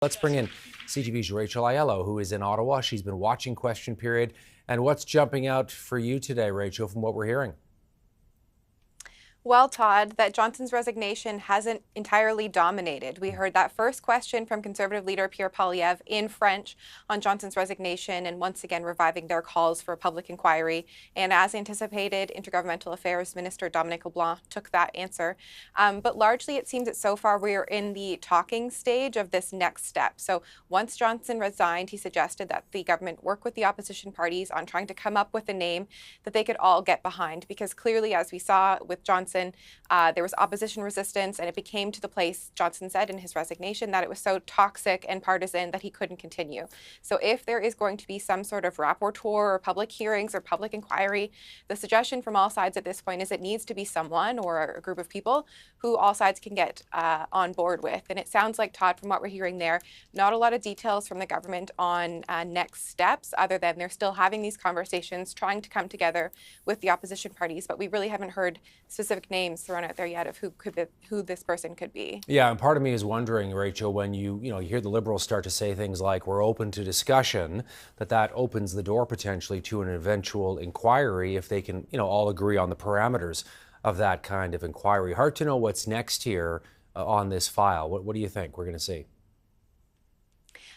Let's bring in CTV's Rachel Aiello, who is in Ottawa. She's been watching Question Period. And what's jumping out for you today, Rachel, from what we're hearing? Well, Todd, that Johnson's resignation hasn't entirely dominated. We heard that first question from Conservative leader Pierre Poilievre in French on Johnson's resignation and once again reviving their calls for a public inquiry. And as anticipated, Intergovernmental Affairs Minister Dominic LeBlanc took that answer. But largely, it seems that so far we are in the talking stage of this next step. So once Johnson resigned, he suggested that the government work with the opposition parties on trying to come up with a name that they could all get behind. Because clearly, as we saw with Johnson, there was opposition resistance, and it became to the place, Johnson said in his resignation, that it was so toxic and partisan that he couldn't continue. So if there is going to be some sort of rapporteur or public hearings or public inquiry, the suggestion from all sides at this point is it needs to be someone or a group of people who all sides can get on board with. And it sounds like, Todd, from what we're hearing there, not a lot of details from the government on next steps, other than they're still having these conversations, trying to come together with the opposition parties. But we really haven't heard specific names thrown out there yet of who this person could be. Yeah, and part of me is wondering, Rachel, when you hear the Liberals start to say things like we're open to discussion, that opens the door potentially to an eventual inquiry if they can, all agree on the parameters of that kind of inquiry. Hard to know what's next here on this file. What do you think we're going to see?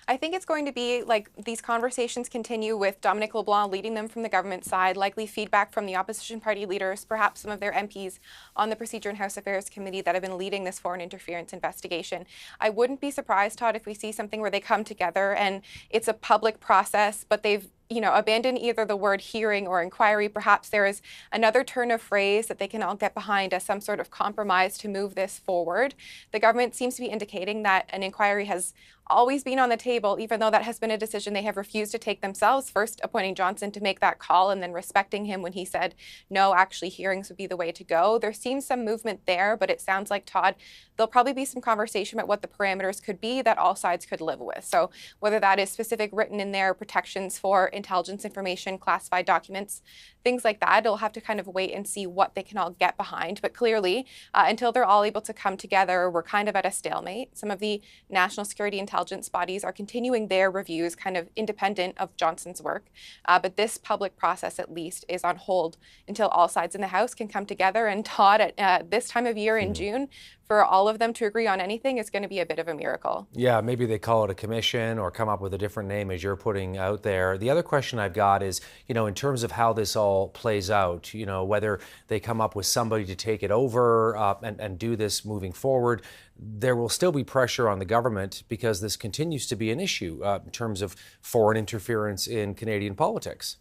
I think it's going to be like these conversations continue with Dominic LeBlanc leading them from the government side, likely feedback from the opposition party leaders, perhaps some of their MPs on the Procedure and House Affairs Committee that have been leading this foreign interference investigation. I wouldn't be surprised, Todd, if we see something where they come together and it's a public process, but they've abandon either the word hearing or inquiry. Perhaps there is another turn of phrase that they can all get behind as some sort of compromise to move this forward. The government seems to be indicating that an inquiry has always been on the table, even though that has been a decision they have refused to take themselves, first appointing Johnson to make that call and then respecting him when he said, no, actually hearings would be the way to go. There seems some movement there, but it sounds like, Todd, there'll probably be some conversation about what the parameters could be that all sides could live with. So whether that is specific written in there protections for intelligence information, classified documents, things like that, it'll have to kind of wait and see what they can all get behind. But clearly, until they're all able to come together, we're kind of at a stalemate. Some of the national security intelligence bodies are continuing their reviews kind of independent of Johnson's work. But this public process, at least, is on hold until all sides in the House can come together. And Todd, at this time of year in June, for all of them to agree on anything is going to be a bit of a miracle. Yeah, maybe they call it a commission or come up with a different name as you're putting out there. The other question I've got is, in terms of how this all plays out, whether they come up with somebody to take it over and do this moving forward, there will still be pressure on the government because this continues to be an issue in terms of foreign interference in Canadian politics.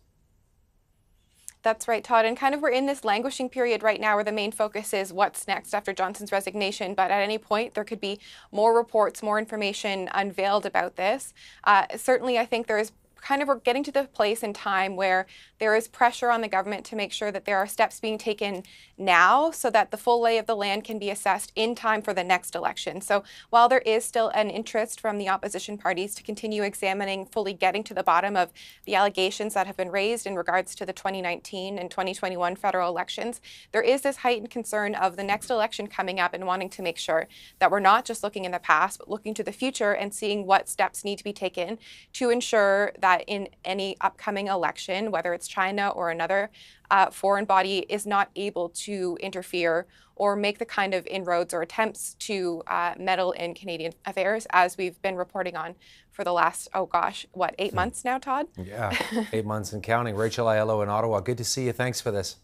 That's right, Todd. And kind of we're in this languishing period right now where the main focus is what's next after Johnson's resignation. But at any point, there could be more reports, more information unveiled about this. Certainly, I think there is we're getting to the place in time where there is pressure on the government to make sure that there are steps being taken now so that the full lay of the land can be assessed in time for the next election. So while there is still an interest from the opposition parties to continue examining, fully getting to the bottom of the allegations that have been raised in regards to the 2019 and 2021 federal elections, there is this heightened concern of the next election coming up and wanting to make sure that we're not just looking in the past, but looking to the future and seeing what steps need to be taken to ensure that in any upcoming election, whether it's China or another foreign body, is not able to interfere or make the kind of inroads or attempts to meddle in Canadian affairs as we've been reporting on for the last, 8 months now, Todd? Yeah, 8 months and counting. Rachel Aiello in Ottawa, good to see you. Thanks for this.